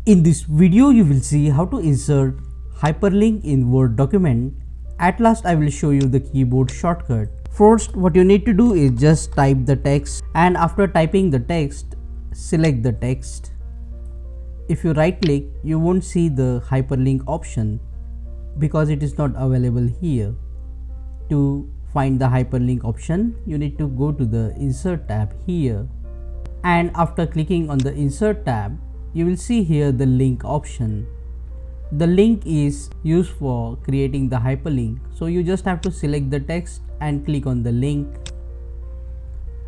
In this video, you will see how to insert hyperlink in Word document. At last, I will show you the keyboard shortcut. First, what you need to do is just type the text, and after typing the text, select the text. If you right click, you won't see the hyperlink option because it is not available here. To find the hyperlink option, you need to go to the Insert tab here, and after clicking on the Insert tab, you will see here the link option. The link is used for creating the hyperlink, so you just have to select the text and click on the link.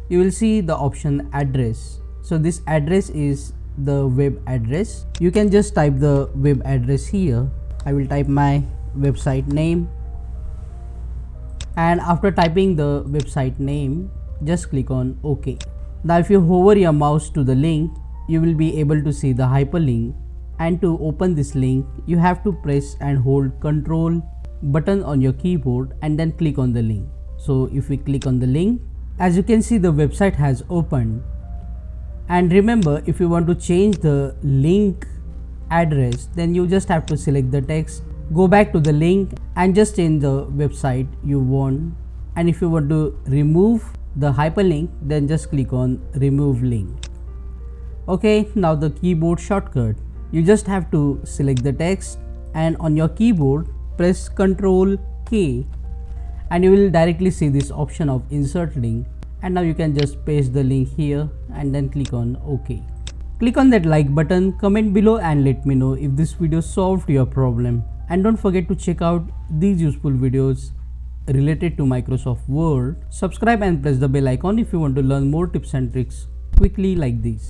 You will see the option address. So this address is the web address. You can just type the web address here. I will type my website name, and after typing the website name, just click on OK. Now if you hover your mouse to the link, you will be able to see the hyperlink, and to open this link you have to press and hold Ctrl button on your keyboard and then click on the link. So if we click on the link, as you can see, the website has opened. And remember, if you want to change the link address, then you just have to select the text, go back to the link and just change the website you want. And if you want to remove the hyperlink, then just click on remove link. Okay, now the keyboard shortcut. You just have to select the text and on your keyboard press CTRL K, and you will directly see this option of insert link. And now you can just paste the link here and then click on OK. Click on that like button, comment below and let me know if this video solved your problem. And don't forget to check out these useful videos related to Microsoft Word. Subscribe and press the bell icon if you want to learn more tips and tricks quickly like this.